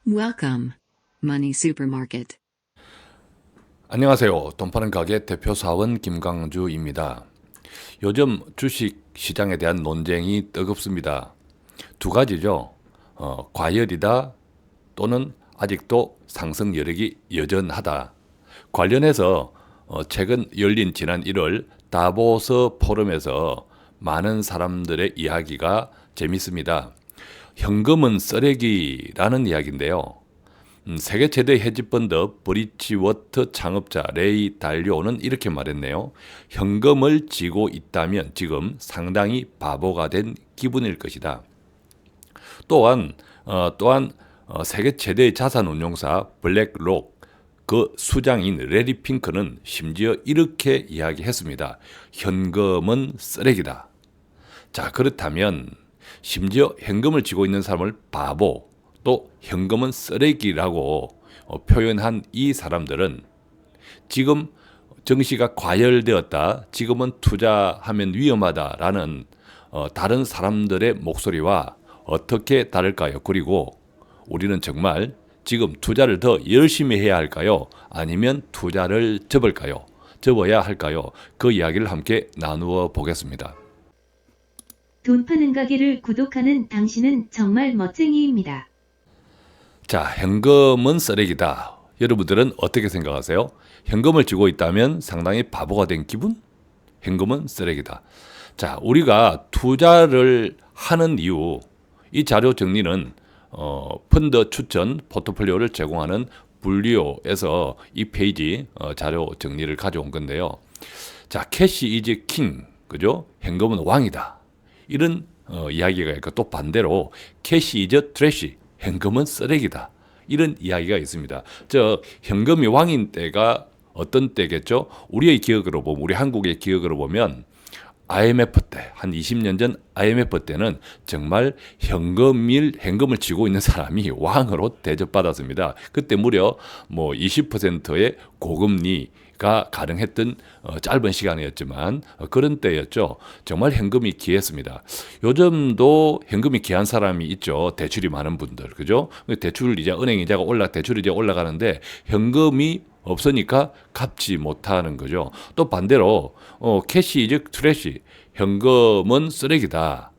Welcome, Money Supermarket. 안녕하세요. 돈 파는 가게 대표 사원 김강주입니다. 요즘 주식 시장에 대한 논쟁이 뜨겁습니다. 두 가지죠. 과열이다 또는 아직도 상승 여력이 여전하다. 관련해서 최근 열린 지난 1월 다보스 포럼에서 많은 사람들의 이야기가 재밌습니다. 현금은 쓰레기라는 이야기인데요. 세계 최대 헤지펀드 브리지워터 창업자 레이 달리오는 이렇게 말했네요. 현금을 쥐고 있다면 지금 상당히 바보가 된 기분일 것이다. 또한 세계 최대의 자산운용사 블랙록 그 수장인 레리 핑크는 심지어 이렇게 이야기했습니다. 현금은 쓰레기다. 자, 그렇다면 심지어 현금을 쥐고 있는 사람을 바보, 또 현금은 쓰레기라고 표현한 이 사람들은 지금 정시가 과열되었다, 지금은 투자하면 위험하다라는 다른 사람들의 목소리와 어떻게 다를까요? 그리고 우리는 정말 지금 투자를 더 열심히 해야 할까요? 아니면 투자를 접어야 할까요? 그 이야기를 함께 나누어 보겠습니다. 돈 파는 가게를 구독하는 당신은 정말 멋쟁이입니다. 자, 현금은 쓰레기다. 여러분들은 어떻게 생각하세요? 현금을 쥐고 있다면 상당히 바보가 된 기분? 현금은 쓰레기다. 자, 우리가 투자를 하는 이유, 이 자료 정리는 펀드 추천 포트폴리오를 제공하는 분리오에서 이 페이지 자료 정리를 가져온 건데요. 자, 캐시 이즈 킹, 그죠? 현금은 왕이다. 이런 이야기가 있고, 또 반대로 캐시 이즈 트래시, 현금은 쓰레기다. 이런 이야기가 있습니다. 현금이 왕인 때가 어떤 때겠죠? 우리의 기억으로 보면, 우리 한국의 기억으로 보면 IMF 때, 한 20년 전 IMF 때는 정말 현금을 쥐고 있는 사람이 왕으로 대접받았습니다. 그때 무려 20%의 고금리가 가능했던 짧은 시간이었지만 그런 때였죠. 정말 현금이 귀했습니다. 요즘도 현금이 귀한 사람이 있죠. 대출이 많은 분들, 그죠? 은행 이자가 대출 이자 올라가는데 현금이 없으니까 갚지 못하는 거죠. 또 반대로 캐시 이즈 트래시, 현금은 쓰레기다.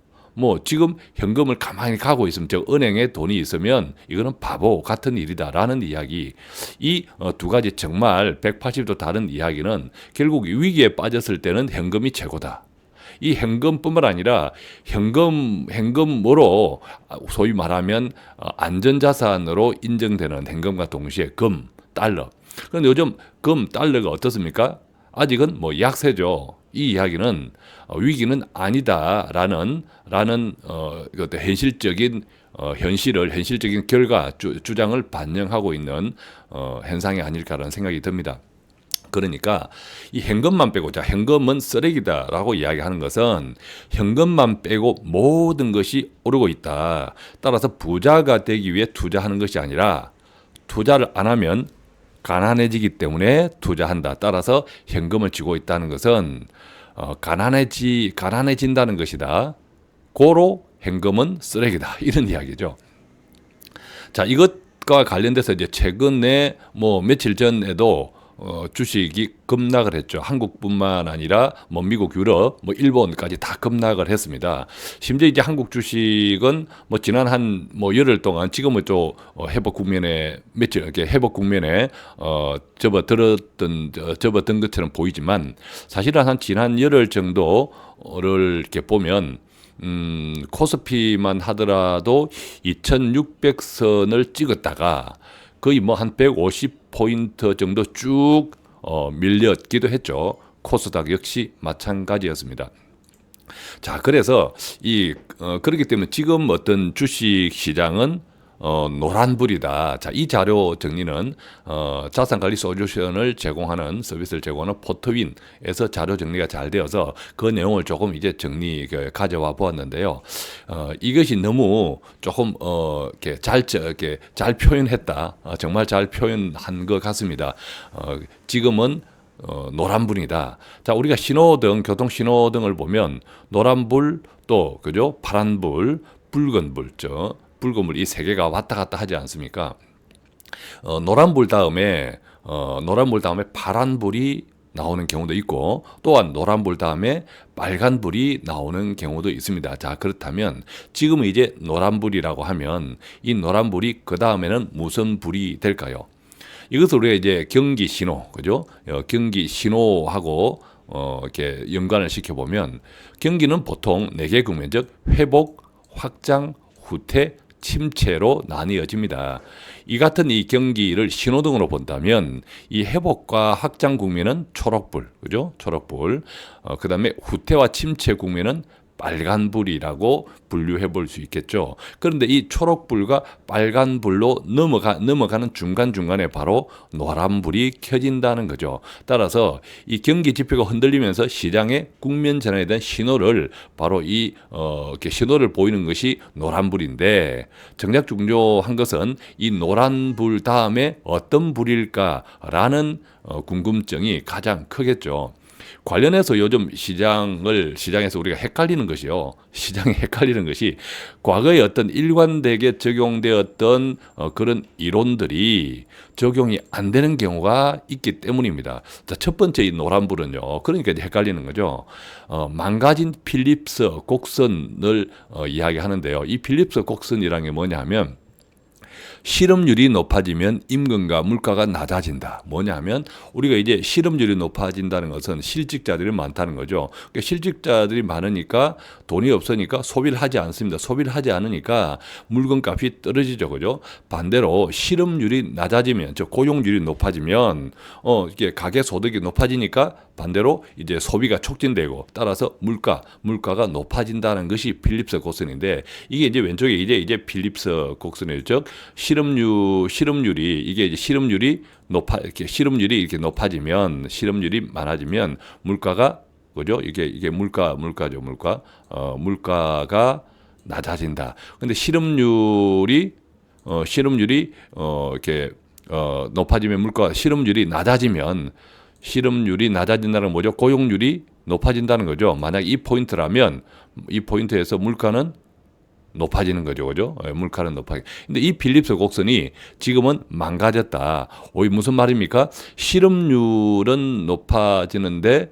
지금 현금을 가만히 가고 있으면, 은행에 돈이 있으면 이거는 바보 같은 일이다라는 이야기. 이 두 가지 정말 180도 다른 이야기는 결국 위기에 빠졌을 때는 현금이 최고다. 이 현금뿐만 아니라 현금으로 소위 말하면 안전자산으로 인정되는 현금과 동시에 달러. 그런데 요즘 달러가 어떻습니까? 아직은 약세죠. 이 이야기는 위기는 아니다라는 현실적인 현실적인 결과 주장을 반영하고 있는 현상이 아닐까라는 생각이 듭니다. 그러니까 이 현금만 빼고, 현금은 쓰레기다라고 이야기하는 것은 현금만 빼고 모든 것이 오르고 있다. 따라서 부자가 되기 위해 투자하는 것이 아니라 투자를 안 하면 가난해지기 때문에 투자한다. 따라서 현금을 쥐고 있다는 것은 가난해진다는 것이다. 고로 현금은 쓰레기다. 이런 이야기죠. 자, 이것과 관련돼서 이제 최근에 며칠 전에도 주식이 급락을 했죠. 한국뿐만 아니라 미국, 유럽, 일본까지 다 급락을 했습니다. 심지어 이제 한국 주식은 지난 한 열흘 동안 지금은 좀 회복 국면에 접어든 것처럼 보이지만, 사실은 한 지난 열흘 정도를 이렇게 보면 코스피만 하더라도 2600선을 찍었다가 거의 한 150포인트 정도 쭉 밀렸기도 했죠. 코스닥 역시 마찬가지였습니다. 자, 그래서 그렇기 때문에 지금 어떤 주식 시장은 노란불이다. 자, 이 자료 정리는 자산관리 솔루션을 서비스를 제공하는 포트윈에서 자료 정리가 잘 되어서 그 내용을 조금 이제 가져와 보았는데요. 이것이 너무 조금 이렇게 잘 표현했다. 정말 잘 표현한 것 같습니다. 지금은 노란불이다. 자, 우리가 교통 신호등을 보면 노란불, 또 그죠? 파란불, 붉은불, 붉은 불 이 세 개가 왔다 갔다 하지 않습니까? 노란 불 다음에 파란 불이 나오는 경우도 있고 또한 노란 불 다음에 빨간 불이 나오는 경우도 있습니다. 자, 그렇다면 지금은 이제 노란 불이라고 하면 이 노란 불이 그 다음에는 무슨 불이 될까요? 이것을 우리가 이제 경기 신호, 그죠? 경기 신호하고 이렇게 연관을 시켜보면 경기는 보통 4개 국면, 즉 회복, 확장, 후퇴, 침체로 나뉘어집니다. 이 같은 이 경기를 신호등으로 본다면 이 회복과 확장 국면은 초록불, 그죠? 초록불. 그다음에 후퇴와 침체 국면은 빨간불이라고 분류해 볼 수 있겠죠. 그런데 이 초록불과 빨간불로 넘어가는 중간중간에 바로 노란불이 켜진다는 거죠. 따라서 이 경기 지표가 흔들리면서 시장의 국면 전환에 대한 신호를 바로 이렇게 신호를 보이는 것이 노란불인데 정작 중요한 것은 이 노란불 다음에 어떤 불일까라는 궁금증이 가장 크겠죠. 관련해서 요즘 시장에서 우리가 헷갈리는 것이요. 시장에 헷갈리는 것이 과거에 어떤 일관되게 적용되었던 그런 이론들이 적용이 안 되는 경우가 있기 때문입니다. 자, 첫 번째 이 노란불은요. 그러니까 이제 헷갈리는 거죠. 망가진 필립스 곡선을 이야기하는데요. 이 필립스 곡선이라는 게 뭐냐면 실업률이 높아지면 임금과 물가가 낮아진다. 뭐냐면 우리가 이제 실업률이 높아진다는 것은 실직자들이 많다는 거죠. 그러니까 실직자들이 많으니까 돈이 없으니까 소비를 하지 않습니다. 소비를 하지 않으니까 물건값이 떨어지죠, 그죠? 반대로 실업률이 낮아지면, 즉 고용률이 높아지면 이게 가계 소득이 높아지니까 반대로 이제 소비가 촉진되고 따라서 물가가 높아진다는 것이 필립스 곡선인데 이게 이제 왼쪽에 이제 필립스 곡선이죠. 즉 실업률이 이게 이제 실업률이 이렇게 높아지면 실업률이 많아지면 물가가 그죠? 이게 물가죠. 물가가 낮아진다. 근데 실업률이 이렇게 높아지면 실업률이 낮아진다는 건 뭐죠? 고용률이 높아진다는 거죠. 만약 이 포인트라면 이 포인트에서 물가는 높아지는 거죠, 그죠? 물가는 높아지. 근데 이 필립스 곡선이 지금은 망가졌다. 무슨 말입니까? 실업률은 높아지는데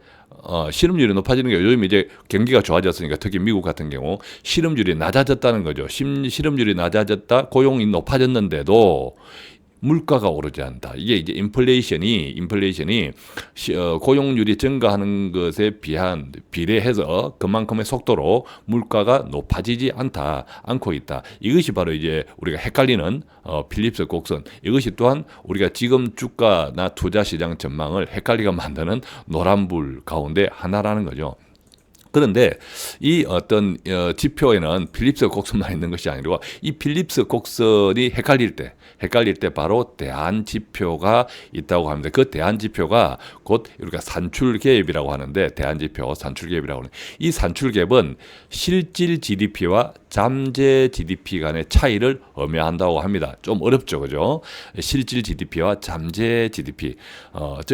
실업률이 높아지는 게 요즘 이제 경기가 좋아졌으니까 특히 미국 같은 경우 실업률이 낮아졌다는 거죠. 실업률이 낮아졌다, 고용이 높아졌는데도 물가가 오르지 않는다. 이게 이제 인플레이션이 고용률이 증가하는 것에 비례해서 그만큼의 속도로 물가가 높아지지 않고 있다. 이것이 바로 이제 우리가 헷갈리는 필립스 곡선. 이것이 또한 우리가 지금 주가나 투자 시장 전망을 헷갈리게 만드는 노란불 가운데 하나라는 거죠. 그런데 이 어떤 지표에는 필립스 곡선만 있는 것이 아니고 이 필립스 곡선이 헷갈릴 때 바로 대안 지표가 있다고 합니다. 그 대안 지표가 곧 우리가 산출갭이라고 하는데 산출갭이라고 하는 이 산출갭은 실질 GDP와 잠재 GDP 간의 차이를 의미한다고 합니다. 좀 어렵죠, 그죠? 실질 GDP와 잠재 GDP.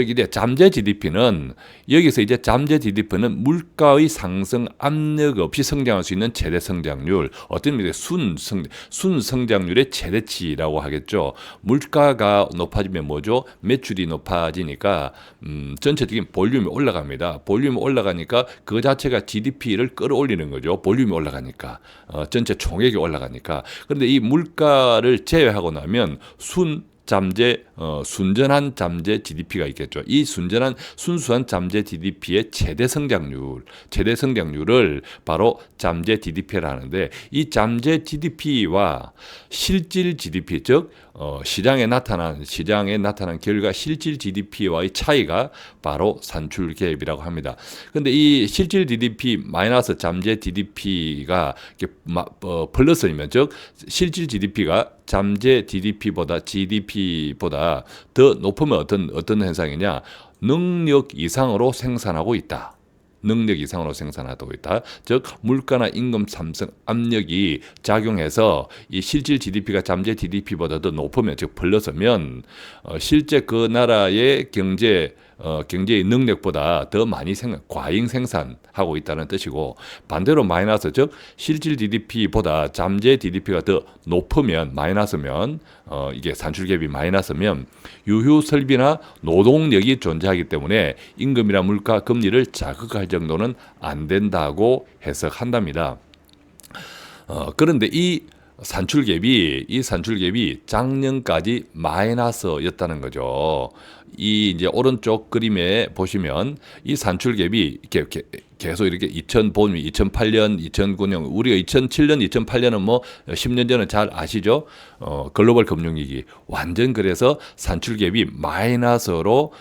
이제 잠재 GDP는 여기서 이제 잠재 GDP는 물가의 상승 압력 없이 성장할 수 있는 최대 성장률, 어떤 의미에서 순 성장률의 최대치라고 하겠죠. 물가가 높아지면 뭐죠? 매출이 높아지니까 전체적인 볼륨이 올라갑니다. 볼륨이 올라가니까 그 자체가 GDP를 끌어올리는 거죠. 볼륨이 올라가니까. 전체 총액이 올라가니까. 그런데 이 물가를 제외하고 나면 순전한 잠재 GDP가 있겠죠. 이 순수한 잠재 GDP의 최대 성장률을 바로 잠재 GDP라 하는데 이 잠재 GDP와 실질 GDP, 즉 시장에 나타난 결과 실질 GDP와의 차이가 바로 산출갭이라고 합니다. 그런데 이 실질 GDP 마이너스 잠재 GDP가 플러스이면, 즉 실질 GDP가 잠재 GDP보다 더 높으면 어떤 현상이냐? 능력 이상으로 생산하고 있다. 즉 물가나 임금 상승 압력이 작용해서 이 실질 GDP가 잠재 GDP보다 더 높으면, 즉 플러스면 실제 그 나라의 경제 경제의 능력보다 더 많이 과잉 생산하고 있다는 뜻이고, 반대로 마이너스, 즉 실질 GDP보다 잠재 GDP가 더 높으면, 마이너스면, 이게 산출갭이 마이너스면 유휴 설비나 노동력이 존재하기 때문에 임금이나 물가, 금리를 자극할 정도는 안 된다고 해석한답니다. 그런데 이 산출갭이 작년까지 마이너스였다는 거죠. 이 이제 오른쪽 그림에 보시면 이 산출갭이 이렇게 계속 이렇게 2008년, 2009년, 우리가 2007년, 2008년은 뭐 10년 전에 잘 아시죠? 글로벌 금융위기. 완전 그래서 산출갭이 마이너스로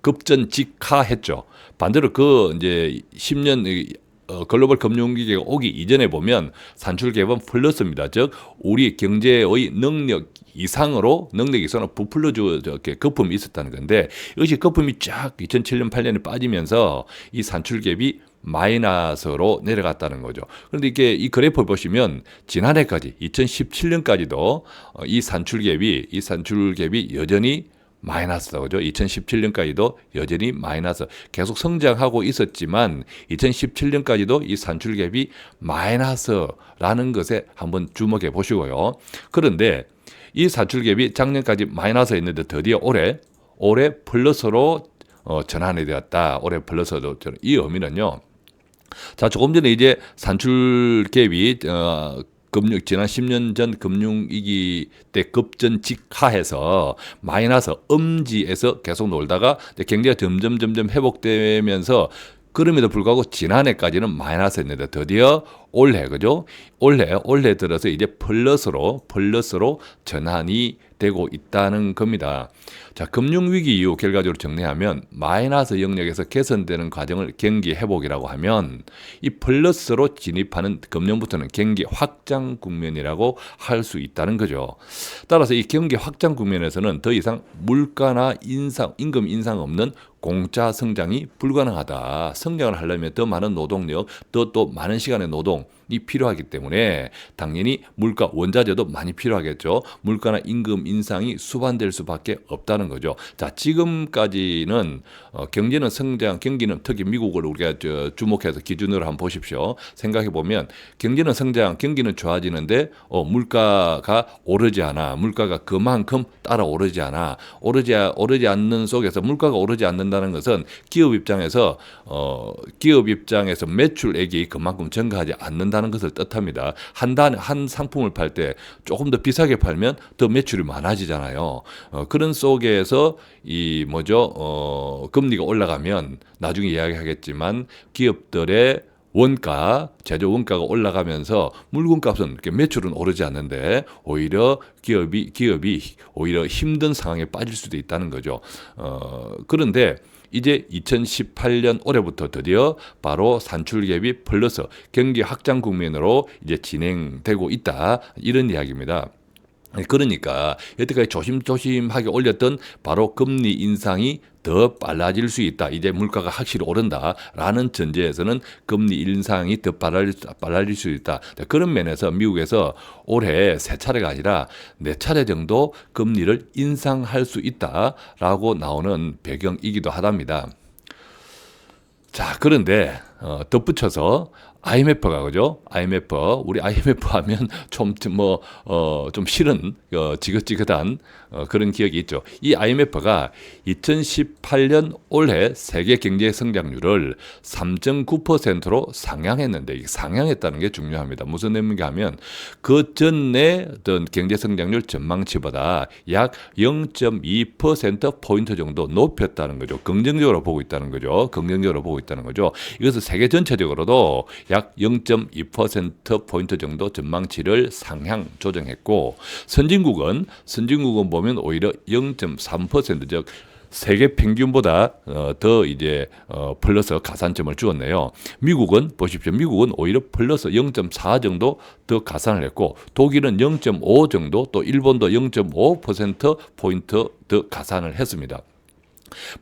급전직하했죠. 반대로 그 이제 10년 글로벌 금융위기가 오기 이전에 보면 산출갭은 플러스입니다. 즉 우리 경제의 능력 이상으로 부풀려주 이렇게 거품이 있었다는 건데, 이것이 거품이 쫙 2007년 8년에 빠지면서 이 산출갭이 마이너스로 내려갔다는 거죠. 그런데 이게 이 그래프 보시면 지난해까지 2017년까지도 이 산출갭이 여전히 마이너스다, 그죠? 2017년까지도 여전히 마이너스, 계속 성장하고 있었지만 2017년까지도 이 산출갭이 마이너스라는 것에 한번 주목해 보시고요. 그런데 이 산출갭이 작년까지 마이너스였는데 드디어 올해 플러스로 전환이 되었다. 올해 플러스로 이 의미는요. 자, 조금 전에 이제 산출갭이 지난 10년 전 금융위기 때 급전직하해서 마이너스 엄지에서 계속 놀다가 경제가 점점 회복되면서, 그럼에도 불구하고 지난해까지는 마이너스였는데 드디어 올해, 그죠? 올해 들어서 이제 플러스로 전환이 되고 있다는 겁니다. 자, 금융위기 이후 결과적으로 정리하면 마이너스 영역에서 개선되는 과정을 경기 회복이라고 하면, 이 플러스로 진입하는 금년부터는 경기 확장 국면이라고 할 수 있다는 거죠. 따라서 이 경기 확장 국면에서는 더 이상 물가나 임금 인상 없는 공짜 성장이 불가능하다. 성장을 하려면 더 많은 노동력, 또 많은 시간의 노동이 필요하기 때문에 당연히 물가, 원자재도 많이 필요하겠죠. 물가나 임금 인상이 수반될 수밖에 없다는 거죠. 자, 지금까지는 경제는 성장, 경기는 특히 미국을 우리가 주목해서 기준으로 한번 보십시오. 생각해 보면 경제는 성장, 경기는 좋아지는데 물가가 오르지 않아. 물가가 그만큼 따라 오르지 않아. 오르지 않는 속에서 물가가 오르지 않는다는 것은 기업 입장에서 매출액이 그만큼 증가하지 않는다는 것을 뜻합니다. 한 상품을 팔 때 조금 더 비싸게 팔면 더 매출이 많아지잖아요. 그런 속에서 금리가 올라가면 나중에 이야기하겠지만 기업들의 제조 원가가 올라가면서 물건값은 이렇게 매출은 오르지 않는데 오히려 기업이 오히려 힘든 상황에 빠질 수도 있다는 거죠. 그런데 이제 2018년 올해부터 드디어 바로 산출갭이 플러스 경기 확장 국면으로 이제 진행되고 있다, 이런 이야기입니다. 그러니까 여태까지 조심조심하게 올렸던 바로 금리 인상이 더 빨라질 수 있다. 이제 물가가 확실히 오른다라는 전제에서는 금리 인상이 더 빨라질 수 있다. 그런 면에서 미국에서 올해 3차례가 아니라 4차례 정도 금리를 인상할 수 있다라고 나오는 배경이기도 하답니다. 자, 그런데 덧붙여서 IMF가, 그죠? 우리 IMF 하면 좀 싫은, 지긋지긋한 그런 기억이 있죠. 이 IMF가 2018년 올해 세계 경제 성장률을 3.9%로 상향했는데, 이게 상향했다는 게 중요합니다. 무슨 의미인가 하면 그 전에 어떤 경제 성장률 전망치보다 약 0.2%포인트 정도 높였다는 거죠. 긍정적으로 보고 있다는 거죠. 이것은 세계 전체적으로도 약 0.2%포인트 정도 전망치를 상향 조정했고, 선진국은 보면 오히려 0.3%, 즉 세계 평균보다 더 이제 플러스 가산점을 주었네요. 미국은 보십시오. 미국은 오히려 플러스 0.4 정도 더 가산을 했고, 독일은 0.5 정도, 또 일본도 0.5%포인트 더 가산을 했습니다.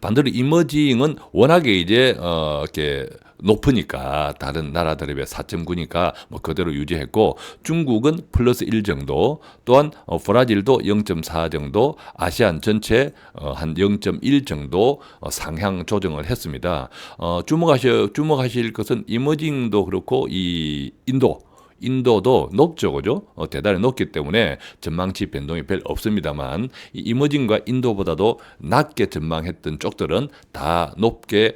반대로 이머징은 워낙에 이제 이렇게 높으니까 다른 나라들에 비해 4.9니까 뭐 그대로 유지했고 중국은 플러스 1 정도 또한 브라질도 0.4 정도 아시안 전체 한 0.1 정도 상향 조정을 했습니다. 주목하실 것은 이머징도 그렇고 이 인도도 높죠, 그죠? 대단히 높기 때문에 전망치 변동이 별 없습니다만 이 이머징과 인도보다도 낮게 전망했던 쪽들은 다 높게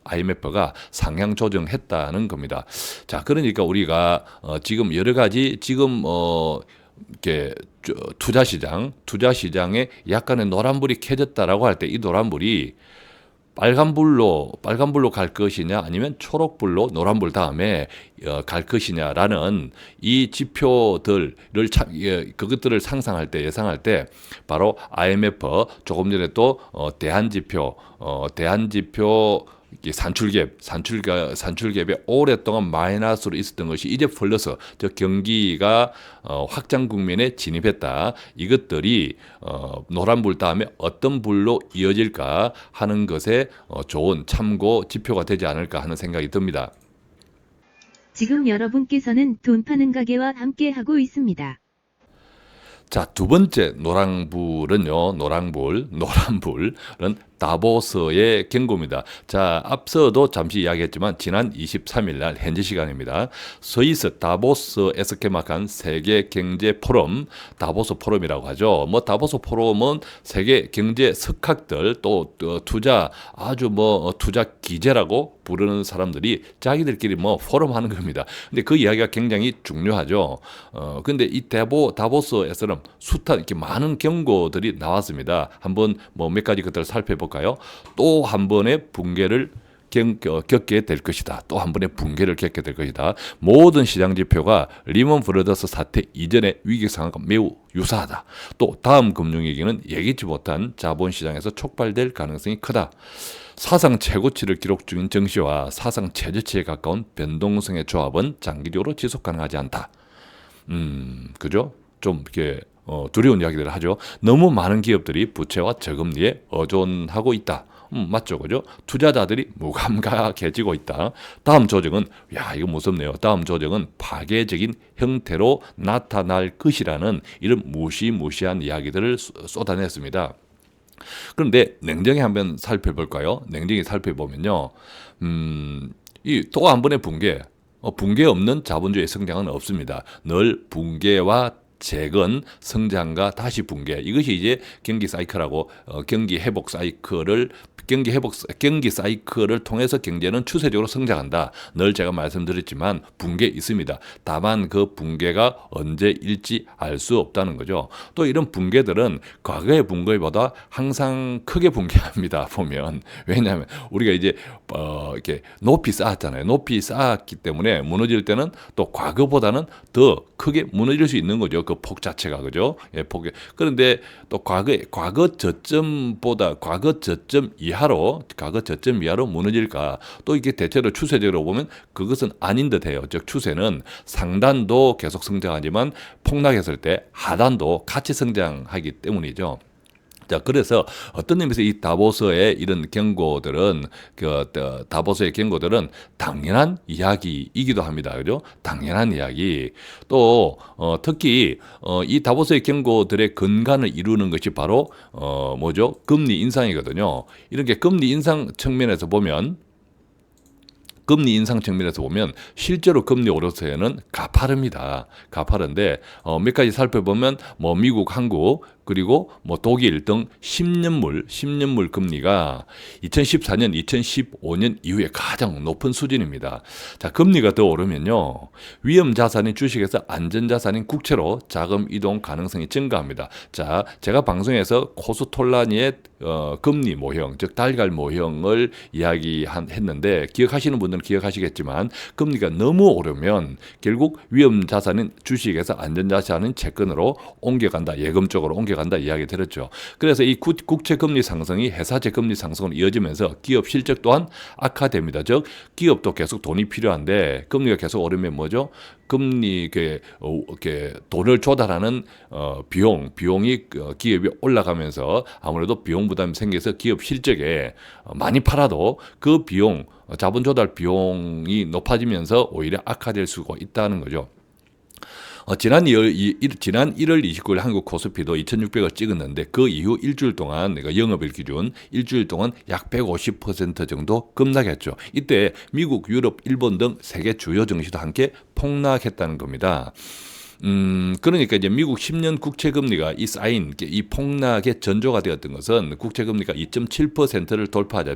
IMF가 상향 조정했다는 겁니다. 자, 그러니까 우리가 지금 여러 가지 이렇게 투자 시장에 약간의 노란불이 켜졌다라고 할 때 이 노란불이 빨간불로 갈 것이냐 아니면 초록불로 노란불 다음에 갈 것이냐라는 이 지표들을 그것들을 예상할 때 바로 IMF 조금 전에 또 대한지표 산출갭이 오랫동안 마이너스로 있었던 것이 이제 플러스, 즉 경기가 확장 국면에 진입했다. 이것들이 노란불 다음에 어떤 불로 이어질까 하는 것에 좋은 참고 지표가 되지 않을까 하는 생각이 듭니다. 지금 여러분께서는 돈 파는 가게와 함께 하고 있습니다. 자, 두 번째 노란불은 다보스의 경고입니다. 자, 앞서도 잠시 이야기했지만 지난 23일 날 현지 시간입니다. 스위스 다보스에서 개막한 세계 경제 포럼, 다보스 포럼이라고 하죠. 뭐 다보스 포럼은 세계 경제 석학들 또 투자 투자 기재라고 부르는 사람들이 자기들끼리 포럼 하는 겁니다. 근데 그 이야기가 굉장히 중요하죠. 근데 이 다보스에서는 숱한 이렇게 많은 경고들이 나왔습니다. 한번 몇 가지 것들을 살펴볼까요? 또 한 번의 붕괴를 겪게 될 것이다. 또 한 번의 붕괴를 겪게 될 것이다. 모든 시장 지표가 리먼 브러더스 사태 이전의 위기 상황과 매우 유사하다. 또 다음 금융위기는 예기치 못한 자본시장에서 촉발될 가능성이 크다. 사상 최고치를 기록 중인 증시와 사상 최저치에 가까운 변동성의 조합은 장기적으로 지속 가능하지 않다. 그죠? 좀 이렇게 두려운 이야기들을 하죠. 너무 많은 기업들이 부채와 저금리에 의존하고 있다. 맞죠, 그죠? 투자자들이 무감각해지고 있다. 다음 조정은, 이거 무섭네요. 다음 조정은 파괴적인 형태로 나타날 것이라는 이런 무시무시한 이야기들을 쏟아냈습니다. 그런데 냉정히 한번 살펴볼까요? 냉정히 살펴보면요, 이 또 한 번의 붕괴 없는 자본주의 성장은 없습니다. 늘 붕괴와 재건, 성장과 다시 붕괴. 이것이 이제 경기 사이클하고 경기 사이클을 통해서 경제는 추세적으로 성장한다. 늘 제가 말씀드렸지만 붕괴 있습니다. 다만 그 붕괴가 언제일지 알 수 없다는 거죠. 또 이런 붕괴들은 과거의 붕괴보다 항상 크게 붕괴합니다. 보면. 왜냐하면 우리가 이제 이렇게 높이 쌓았잖아요. 높이 쌓았기 때문에 무너질 때는 또 과거보다는 더 크게 무너질 수 있는 거죠. 그 폭 자체가, 그죠? 그런데 또 과거 저점 이하로 무너질까? 또 이게 대체로 추세적으로 보면 그것은 아닌 듯해요. 즉 추세는 상단도 계속 성장하지만 폭락했을 때 하단도 같이 성장하기 때문이죠. 자, 그래서 어떤 의미에서 이 다보스의 이런 경고들은 당연한 이야기이기도 합니다. 그죠? 당연한 이야기. 또 특히 이 다보스의 경고들의 근간을 이루는 것이 바로 뭐죠? 금리 인상이거든요. 이렇게 금리 인상 측면에서 보면 실제로 금리 오르세는 가파릅니다. 가파른데 몇 가지 살펴보면 미국, 한국 그리고 독일 등 10년물 금리가 2014년, 2015년 이후에 가장 높은 수준입니다. 자, 금리가 더 오르면요, 위험 자산인 주식에서 안전 자산인 국채로 자금 이동 가능성이 증가합니다. 자, 제가 방송에서 코스톨라니의 금리 모형, 즉 달걀 모형을 이야기했는데 기억하시는 분들은 기억하시겠지만 금리가 너무 오르면 결국 위험 자산인 주식에서 안전 자산인 채권으로 옮겨간다. 예금 쪽으로 옮겨간다. 가져간다 이야기 드렸죠. 그래서 이 국채 금리 상승이 회사채 금리 상승으로 이어지면서 기업 실적 또한 악화됩니다. 즉 기업도 계속 돈이 필요한데 금리가 계속 오르면 뭐죠? 금리 돈을 조달하는 비용이 기업이 올라가면서 아무래도 비용 부담이 생겨서 기업 실적에 많이 팔아도 그 비용 자본 조달 비용이 높아지면서 오히려 악화될 수가 있다는 거죠. 지난 1월 29일 한국 코스피도 2,600을 찍었는데 그 이후 일주일 동안 내가 영업일 기준 일주일 동안 약 150% 정도 급락했죠. 이때 미국, 유럽, 일본 등 세계 주요 증시도 함께 폭락했다는 겁니다. 그러니까 이제 미국 10년 국채 금리가 이 폭락의 전조가 되었던 것은 국채 금리가 2.7%를 돌파하자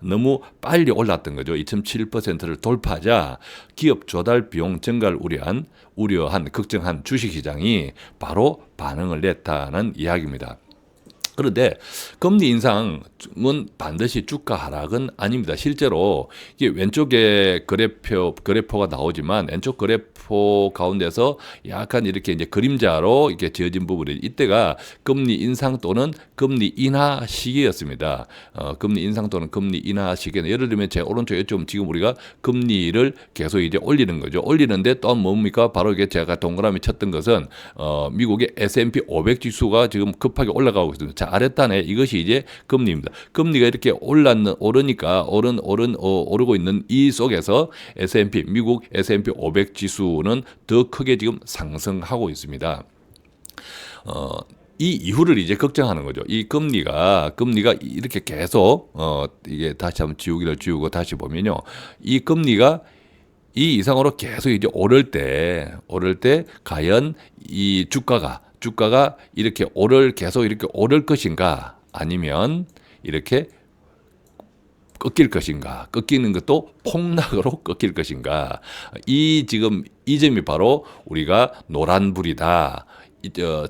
너무 빨리 올랐던 거죠. 2.7%를 돌파하자 기업 조달 비용 증가를 걱정한 주식시장이 바로 반응을 냈다는 이야기입니다. 그런데 금리 인상은 반드시 주가 하락은 아닙니다. 실제로 이게 왼쪽에 그래프가 나오지만 왼쪽 그래프 가운데서 약간 이렇게 이제 그림자로 이렇게 지어진 부분이 이때가 금리 인상 또는 금리 인하 시기였습니다. 금리 인상 또는 금리 인하 시기는 예를 들면 제 오른쪽에 지금 우리가 금리를 계속 이제 올리는 거죠. 올리는데 또 뭡니까? 바로 이게 제가 동그라미 쳤던 것은 미국의 S&P 500 지수가 지금 급하게 올라가고 있습니다. 자, 아랫단에 이것이 이제 금리입니다. 금리가 이렇게 오르고 있는 이 속에서 미국 S&P 500 지수는 더 크게 지금 상승하고 있습니다. 이 이후를 이제 걱정하는 거죠. 이 금리가 이렇게 계속 이게 다시 한번 지우고 다시 보면요. 이 금리가 이 이상으로 계속 이제 오를 때 과연 이 주가가 이렇게 계속 이렇게 오를 것인가 아니면 이렇게 꺾일 것인가, 꺾이는 것도 폭락으로 꺾일 것인가. 이 점이 바로 우리가 노란불이다.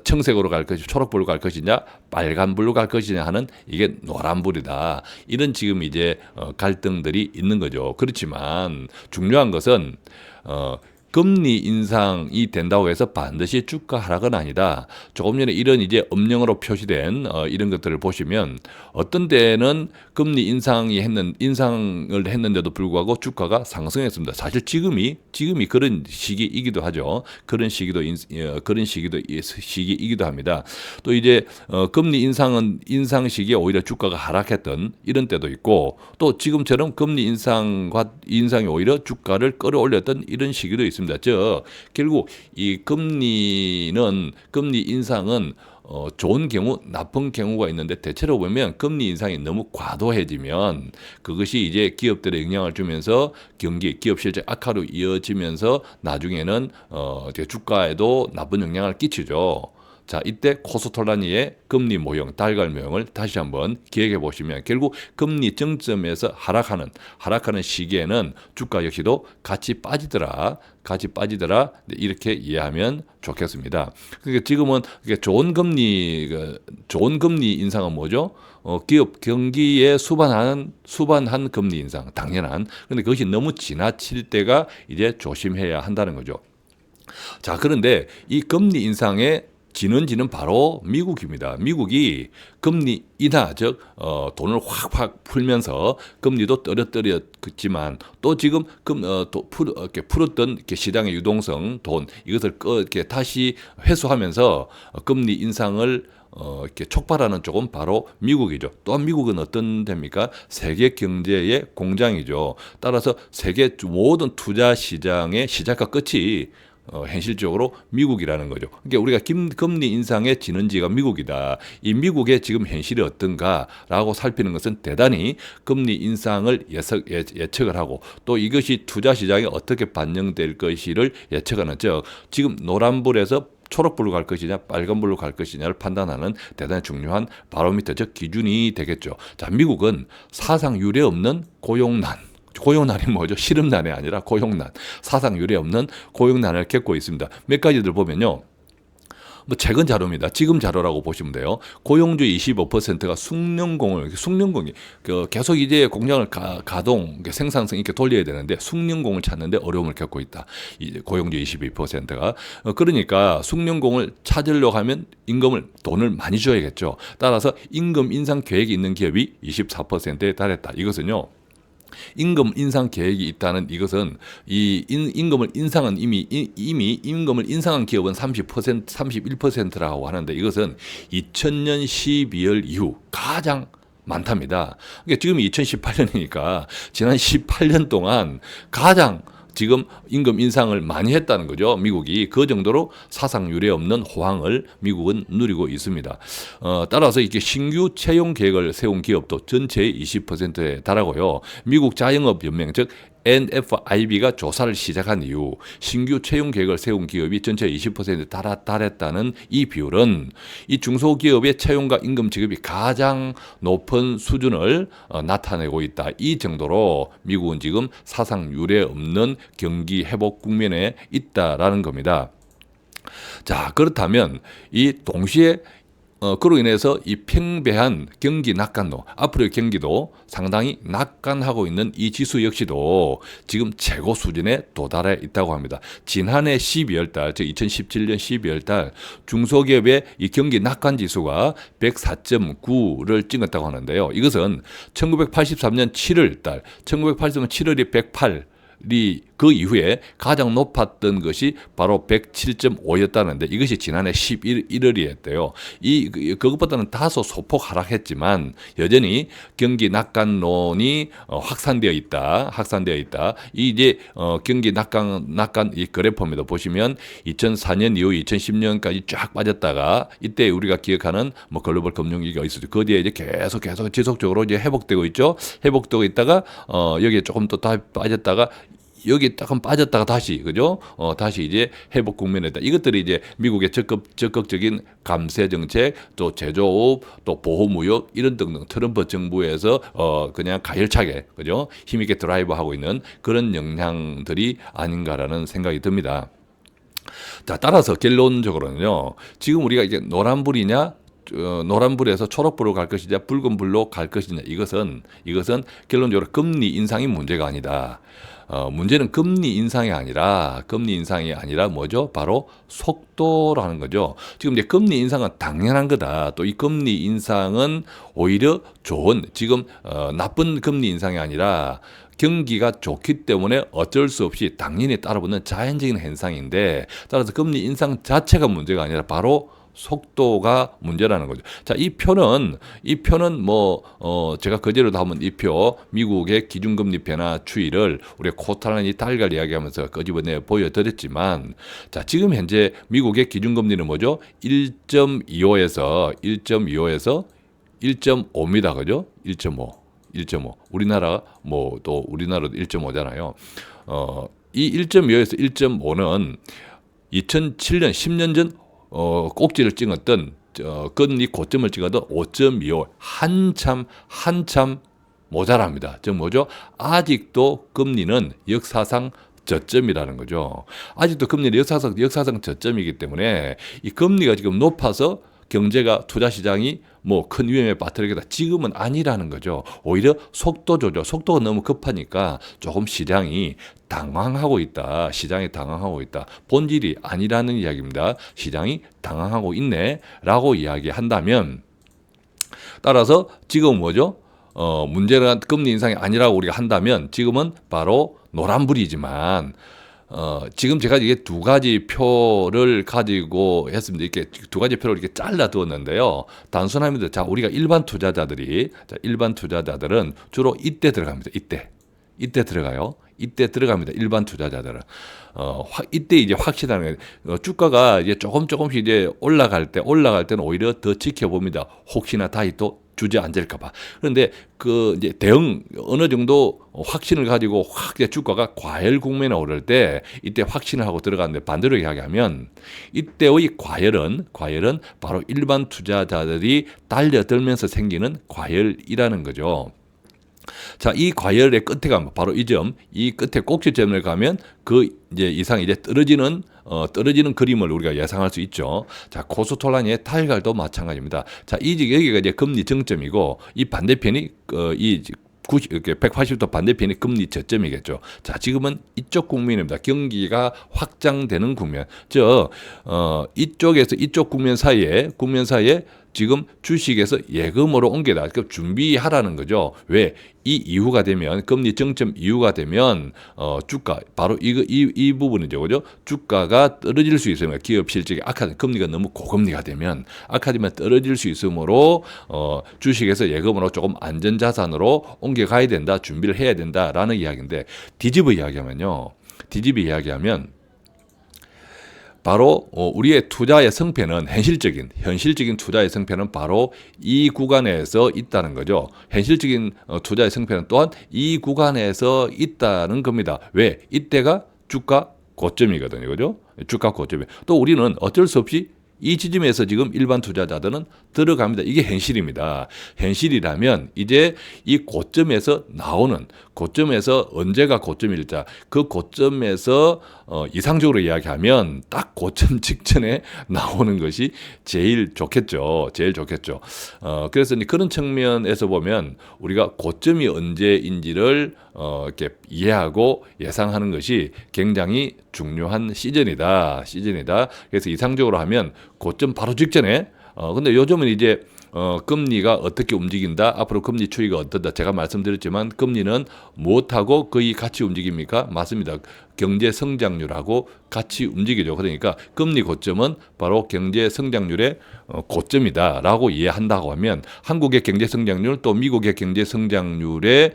청색으로 갈 것이 초록불로 갈 것이냐 빨간불로 갈 것이냐 하는 이게 노란불이다. 이런 지금 이제 갈등들이 있는 거죠. 그렇지만 중요한 것은 금리 인상이 된다고 해서 반드시 주가 하락은 아니다. 조금 전에 이런 이제 음영으로 표시된 이런 것들을 보시면 어떤 때는 금리 인상을 했는데도 불구하고 주가가 상승했습니다. 사실 지금이 그런 시기이기도 하죠. 그런 시기이기도 합니다. 또 이제 금리 인상 시기에 오히려 주가가 하락했던 이런 때도 있고 또 지금처럼 금리 인상이 오히려 주가를 끌어올렸던 이런 시기도 있습니다. 즉 결국 이 금리 인상은 좋은 경우, 나쁜 경우가 있는데 대체로 보면 금리 인상이 너무 과도해지면 그것이 이제 기업들에 영향을 주면서 기업 실적 악화로 이어지면서 나중에는 주가에도 나쁜 영향을 끼치죠. 자, 이때 코스톨라니의 금리 모형, 달걀 모형을 다시 한번 기억해 보시면 결국 금리 정점에서 하락하는 시기에는 주가 역시도 같이 빠지더라 이렇게 이해하면 좋겠습니다. 그러니까 지금은 좋은 금리 인상은 뭐죠? 기업 경기에 수반한 금리 인상 당연한. 그런데 그것이 너무 지나칠 때가 이제 조심해야 한다는 거죠. 자, 그런데 이 금리 인상의 진원지는 바로 미국입니다. 미국이 금리 인하, 즉 돈을 확 풀면서 금리도 떨어뜨렸지만 또 지금 풀었던 시장의 유동성, 돈 이것을 이렇게 다시 회수하면서 금리 인상을 이렇게 촉발하는 쪽은 바로 미국이죠. 또한 미국은 어떤 데입니까? 세계 경제의 공장이죠. 따라서 세계 모든 투자 시장의 시작과 끝이 현실적으로 미국이라는 거죠. 그러니까 우리가 금리 인상의 진원지가 미국이다. 이 미국의 지금 현실이 어떤가라고 살피는 것은 대단히 금리 인상을 예측을 하고 또 이것이 투자 시장에 어떻게 반영될 것이를 예측하는 즉 지금 노란불에서 초록불로 갈 것이냐 빨간불로 갈 것이냐를 판단하는 대단히 중요한 바로미터적 기준이 되겠죠. 자, 미국은 사상 유례 없는 고용난이 뭐죠? 시름난이 아니라 고용난. 사상 유례 없는 고용난을 겪고 있습니다. 몇 가지들 보면요. 뭐 최근 자료입니다. 지금 자료라고 보시면 돼요. 고용주 25%가 숙련공이 계속 이제 공장을 가동 생산성 있게 돌려야 되는데 숙련공을 찾는데 어려움을 겪고 있다. 이제 고용주 22%가 그러니까 숙련공을 찾으려고 하면 돈을 많이 줘야겠죠. 따라서 임금 인상 계획이 있는 기업이 24%에 달했다. 이것은요. 임금 인상 계획이 있다는 이것은 이 임금을 인상은 이미 임금을 인상한 기업은 30% 31%라고 하는데 이것은 2000년 12월 이후 가장 많답니다. 그러니까 지금 2018년이니까 지난 18년 동안 가장 지금 임금 인상을 많이 했다는 거죠. 미국이 그 정도로 사상 유례 없는 호황을 미국은 누리고 있습니다. 따라서 이렇게 신규 채용 계획을 세운 기업도 전체의 20%에 달하고요. 미국 자영업연맹 즉 NFIB가 조사를 시작한 이후 신규 채용 계획을 세운 기업이 전체 20%에 달했다는 이 비율은 이 중소기업의 채용과 임금 지급이 가장 높은 수준을 나타내고 있다. 이 정도로 미국은 지금 사상 유례 없는 경기 회복 국면에 있다라는 겁니다. 자, 그렇다면 이 동시에 그로 인해서 이 팽배한 경기 낙관로, 앞으로의 경기도 상당히 낙관하고 있는 이 지수 역시도 지금 최고 수준에 도달해 있다고 합니다. 지난해 12월 달, 즉 2017년 12월 달 중소기업의 이 경기 낙관 지수가 104.9를 찍었다고 하는데요. 이것은 1983년 7월 달, 1983년 7월이 108, 그 이후에 가장 높았던 것이 바로 107.5였다는데 이것이 지난해 11월이었대요. 그것보다는 다소 소폭 하락했지만 여전히 경기 낙관론이 확산되어 있다. 이제 경기 낙관 이 그래프입니다. 보시면 2004년 이후 2010년까지 쫙 빠졌다가 이때 우리가 기억하는 뭐 글로벌 금융위기가 있었죠. 그 뒤에 이제 계속 지속적으로 이제 회복되고 있죠. 회복되고 있다가 여기에 조금 또 다 빠졌다가 여기 조금 빠졌다가 다시 그죠? 다시 이제 회복 국면에 있다. 이것들이 이제 미국의 적극적인 감세 정책, 또 제조업, 또 보호무역 이런 등등 트럼프 정부에서 그냥 가열차게 그죠? 힘있게 드라이브하고 있는 그런 영향들이 아닌가라는 생각이 듭니다. 자, 따라서 결론적으로는요. 지금 우리가 이게 노란불이냐? 노란불에서 초록불로 갈 것이냐 붉은불로 갈 것이냐 이것은 결론적으로 금리 인상이 문제가 아니다. 문제는 금리 인상이 아니라 뭐죠? 바로 속도라는 거죠. 지금 이제 금리 인상은 당연한 거다. 또 이 금리 인상은 오히려 좋은 지금 나쁜 금리 인상이 아니라 경기가 좋기 때문에 어쩔 수 없이 당연히 따라붙는 자연적인 현상인데 따라서 금리 인상 자체가 문제가 아니라 바로 속도가 문제라는 거죠. 자, 이 표는 제가 그제로도 한번 이 표 미국의 기준금리 변화 추이를 우리가 코타는 이 달걀 이야기하면서 끄집어내 보여드렸지만 자, 지금 현재 미국의 기준금리는 뭐죠? 1.25에서 1.5입니다. 그죠? 1.5. 우리나라도 1.5잖아요. 이 1.25에서 1.5는 2007년 10년 전 꼭지를 찍었던 금리 고점을 찍었던 5.25 한참 모자랍니다. 즉 뭐죠? 아직도 금리는 역사상 저점이라는 거죠. 아직도 금리는 역사상 저점이기 때문에 이 금리가 지금 높아서 경제가 투자 시장이 뭐 큰 위험에 빠뜨리겠다. 지금은 아니라는 거죠. 오히려 속도 조절, 속도가 너무 급하니까 조금 시장이 당황하고 있다. 본질이 아니라는 이야기입니다. 시장이 당황하고 있네라고 이야기한다면 따라서 지금 뭐죠? 문제는 금리 인상이 아니라고 우리가 한다면 지금은 바로 노란불이지만 지금 제가 이게 두 가지 표를 가지고 했습니다. 이렇게 두 가지 표를 이렇게 잘라 두었는데요. 단순합니다. 자, 우리가 일반 투자자들은 주로 이때 들어갑니다. 이때 들어가요. 이때 들어갑니다. 일반 투자자들은. 이때 이제 확실한 주가가 이제 조금씩 이제 올라갈 때는 오히려 더 지켜봅니다. 혹시나 다시 또 주저앉을까봐. 그런데 이제 어느 정도 확신을 가지고 주가가 과열 국면에 오를 때 이때 확신을 하고 들어가는데 반대로 이야기하면 이때의 과열은 바로 일반 투자자들이 달려들면서 생기는 과열이라는 거죠. 자, 이 과열의 끝에 가면 바로 이 점, 이 끝에 꼭지점을 가면 그 이제 이상 이제 떨어지는 그림을 우리가 예상할 수 있죠. 자, 코스톨라니의 탈갈도 마찬가지입니다. 자, 여기가 이제 금리 정점이고 이 반대편이 이 180도 반대편이 금리 저점이겠죠. 자, 지금은 이쪽 국면입니다. 경기가 확장되는 국면. 이쪽에서 이쪽 국면 사이에 지금 주식에서 예금으로 옮겨다. 그러니까 준비하라는 거죠. 왜? 이 이후가 되면 금리 정점 이후가 되면 주가 바로 이 부분이죠, 그죠? 주가가 떨어질 수 있으면 기업 실적이 금리가 너무 고금리가 되면 악화되면 떨어질 수 있으므로 주식에서 예금으로 조금 안전 자산으로 옮겨가야 된다, 준비를 해야 된다라는 이야기인데 뒤집어 이야기하면 바로 우리의 투자의 성패는 현실적인 투자의 성패는 바로 이 구간에서 있다는 거죠. 현실적인 투자의 성패는 또한 이 구간에서 있다는 겁니다. 왜? 이때가 주가 고점이거든요. 그죠? 주가 고점이. 또 우리는 어쩔 수 없이 이 지점에서 지금 일반 투자자들은 들어갑니다. 이게 현실입니다. 현실이라면 이제 이 고점에서 언제가 고점일자, 그 고점에서 이상적으로 이야기하면 딱 고점 직전에 나오는 것이 제일 좋겠죠. 그래서 그런 측면에서 보면 우리가 고점이 언제인지를 이렇게 이해하고 예상하는 것이 굉장히 중요한 시즌이다. 그래서 이상적으로 하면 고점 바로 직전에 근데 요즘은 이제 금리가 어떻게 움직인다, 앞으로 금리 추이가 어떻다, 제가 말씀드렸지만 금리는 무엇하고 거의 같이 움직입니까? 맞습니다. 경제 성장률하고 같이 움직이죠. 그러니까 금리 고점은 바로 경제 성장률의 고점이다라고 이해한다고 하면 한국의 경제 성장률 또 미국의 경제 성장률의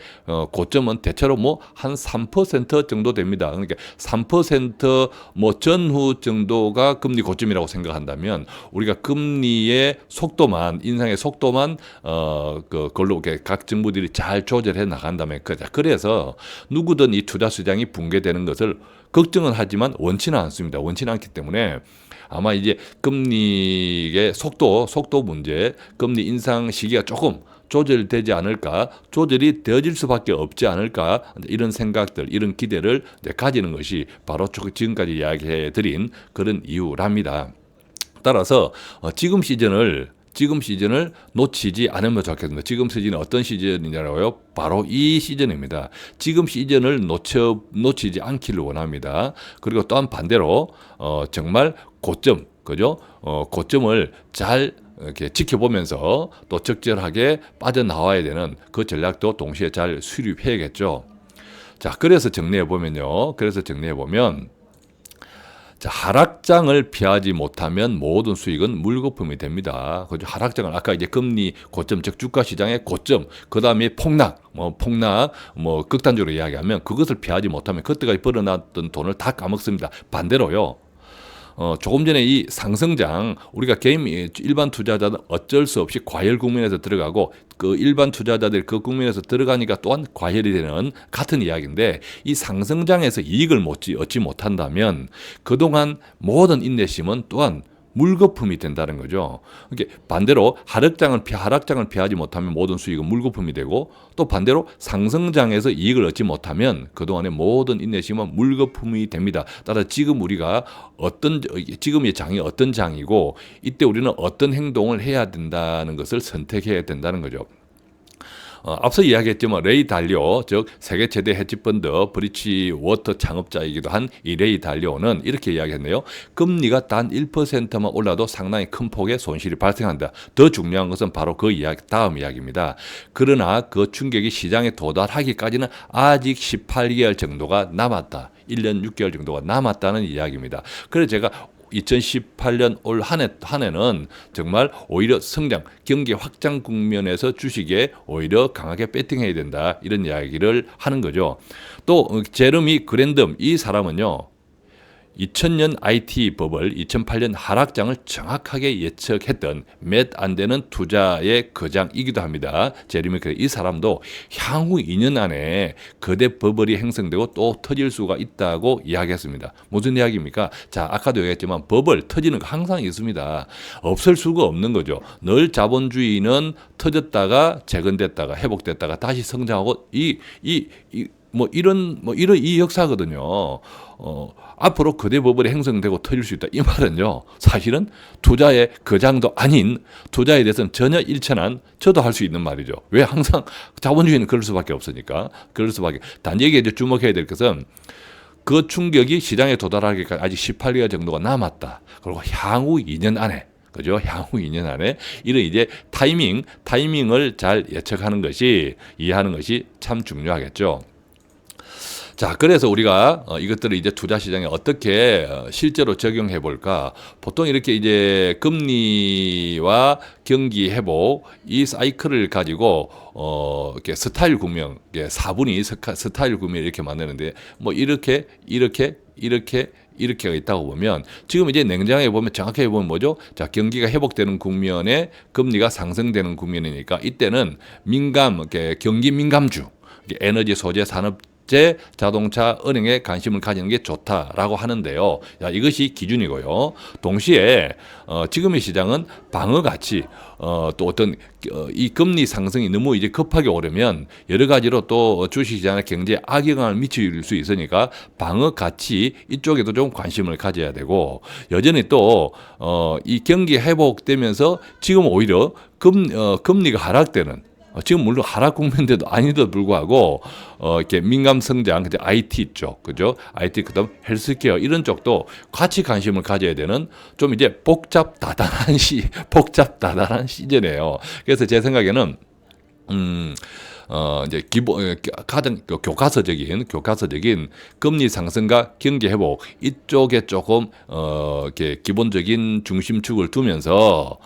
고점은 대체로 뭐 한 3% 정도 됩니다. 그러니까 3% 뭐 전후 정도가 금리 고점이라고 생각한다면 우리가 금리의 속도만 인상의 속도만 그걸로 각 정부들이 잘 조절해 나간다면 그래서 누구든 이 투자 시장이 붕괴되는 것을 걱정은 하지만 원치는 않습니다. 원치는 않기 때문에 아마 이제 금리의 속도 문제, 금리 인상 시기가 조금 조절되지 않을까, 조절이 되어질 수밖에 없지 않을까, 이런 생각들, 이런 기대를 가지는 것이 바로 지금까지 이야기해드린 그런 이유랍니다. 따라서 지금 시즌을 놓치지 않으면 좋겠습니다. 지금 시즌은 어떤 시즌이냐고요? 바로 이 시즌입니다. 지금 시즌을 놓치지 않기를 원합니다. 그리고 또한 반대로 정말 고점, 그죠? 고점을 잘 이렇게 지켜보면서 또 적절하게 빠져나와야 되는 그 전략도 동시에 잘 수립해야겠죠. 자, 그래서 정리해 보면 자, 하락장을 피하지 못하면 모든 수익은 물거품이 됩니다. 그죠? 하락장을 아까 이제 금리 고점, 즉 주가 시장의 고점, 그 다음에 폭락, 극단적으로 이야기하면 그것을 피하지 못하면 그때까지 벌어놨던 돈을 다 까먹습니다. 반대로요. 조금 전에 이 상승장, 우리가 일반 투자자는 어쩔 수 없이 과열 국면에서 들어가고 그 일반 투자자들 그 국면에서 들어가니까 또한 과열이 되는 같은 이야기인데 이 상승장에서 이익을 얻지 못한다면 그동안 모든 인내심은 또한 물거품이 된다는 거죠. 그러니까 반대로 하락장을 피하지 못하면 모든 수익은 물거품이 되고 또 반대로 상승장에서 이익을 얻지 못하면 그동안의 모든 인내심은 물거품이 됩니다. 따라 지금의 장이 어떤 장이고 이때 우리는 어떤 행동을 해야 된다는 것을 선택해야 된다는 거죠. 앞서 이야기했지만 레이 달리오, 즉 세계 최대 헤지펀드 브리치워터 창업자이기도 한 이 레이 달리오는 이렇게 이야기했네요. 금리가 단 1%만 올라도 상당히 큰 폭의 손실이 발생한다. 더 중요한 것은 바로 그 다음 이야기입니다. 그러나 그 충격이 시장에 도달하기까지는 아직 18개월 정도가 남았다. 1년 6개월 정도가 남았다는 이야기입니다. 그래서 제가 2018년 올 한 해는 정말 오히려 성장, 경기 확장 국면에서 주식에 오히려 강하게 배팅해야 된다. 이런 이야기를 하는 거죠. 또 제르미 그랜덤 이 사람은요. 2000년 IT 버블, 2008년 하락장을 정확하게 예측했던 몇 안 되는 투자의 거장이기도 합니다. 제리미 크레이. 이 사람도 향후 2년 안에 거대 버블이 형성되고 또 터질 수가 있다고 이야기했습니다. 무슨 이야기입니까? 자, 아까도 얘기했지만 버블 터지는 거 항상 있습니다. 없을 수가 없는 거죠. 늘 자본주의는 터졌다가 재건됐다가 회복됐다가 다시 성장하고 이런 이 역사거든요. 앞으로 거대 버블이 형성되고 터질 수 있다. 이 말은요, 사실은 투자의 거장도 아닌, 투자에 대해서는 전혀 일천한 저도 할 수 있는 말이죠. 왜? 항상 자본주의는 그럴 수밖에 없으니까. 그럴 수밖에. 단지 이제 주목해야 될 것은 그 충격이 시장에 도달하기까지 아직 18개월 정도가 남았다. 그리고 향후 2년 안에, 그죠? 향후 2년 안에 이런 이제 타이밍을 잘 예측하는 것이, 이해하는 것이 참 중요하겠죠. 자, 그래서 우리가 이것들을 이제 투자 시장에 어떻게 실제로 적용해 볼까? 보통 이렇게 이제 금리와 경기 회복 이 사이클을 가지고 이렇게 스타일 구명, 4분위 스타일 구명 이렇게 만드는데 뭐 이렇게가 있다고 보면 지금 이제 냉정하게 보면 정확하게 보면 뭐죠? 자, 경기가 회복되는 국면에 금리가 상승되는 국면이니까 이때는 경기 민감주, 에너지 소재 산업 자동차, 은행에 관심을 가지는 게 좋다라고 하는데요. 자, 이것이 기준이고요. 동시에 지금의 시장은 방어 가치, 또 어떤 이 금리 상승이 너무 이제 급하게 오르면 여러 가지로 또 주식시장에 경제에 악영향을 미칠 수 있으니까 방어 가치 이쪽에도 좀 관심을 가져야 되고, 여전히 또 이 경기 회복되면서 지금 오히려 금리가 하락되는, 지금 물론 하락 국면인데도 아니도 불구하고 이렇게 민감 성장, 그죠? IT 쪽, 그죠? IT 그다음 헬스케어 이런 쪽도 같이 관심을 가져야 되는 좀 이제 복잡다단한 시즌이에요. 그래서 제 생각에는 이제 가장 교과서적인 금리 상승과 경기 회복 이쪽에 조금 이렇게 기본적인 중심축을 두면서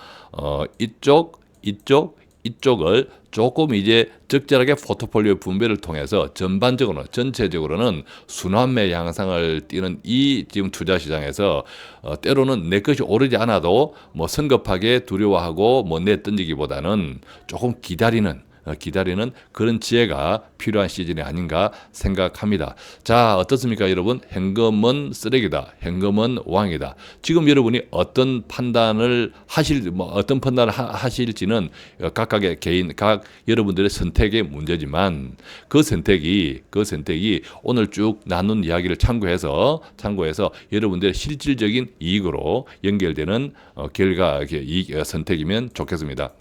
이쪽을 조금 이제 적절하게 포트폴리오 분배를 통해서 전체적으로는 순환매 양상을 띠는 이 지금 투자 시장에서 때로는 내 것이 오르지 않아도 뭐 성급하게 두려워하고 뭐 내던지기보다는 조금 기다리는 그런 지혜가 필요한 시즌이 아닌가 생각합니다. 자, 어떻습니까, 여러분? 현금은 쓰레기다. 현금은 왕이다. 지금 여러분이 어떤 판단을 하실지는 각각의 각 여러분들의 선택의 문제지만 그 선택이 오늘 쭉 나눈 이야기를 참고해서 여러분들의 실질적인 이익으로 연결되는 결과 선택이면 좋겠습니다.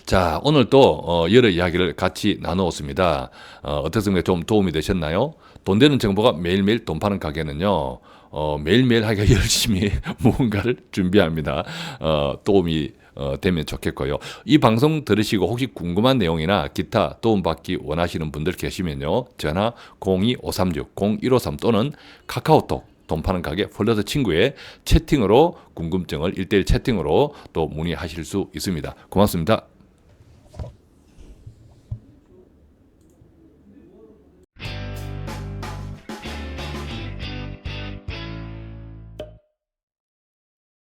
자, 오늘 또 여러 이야기를 같이 나누었습니다. 어떻습니까? 좀 도움이 되셨나요? 돈 되는 정보가 매일매일 돈 파는 가게는요, 매일매일 하기가 열심히 무언가를 준비합니다. 도움이 되면 좋겠고요. 이 방송 들으시고 혹시 궁금한 내용이나 기타 도움받기 원하시는 분들 계시면요, 전화 02-536-0153 또는 카카오톡 돈 파는 가게 플러스 친구의 채팅으로 궁금증을 1:1 채팅으로 또 문의하실 수 있습니다. 고맙습니다.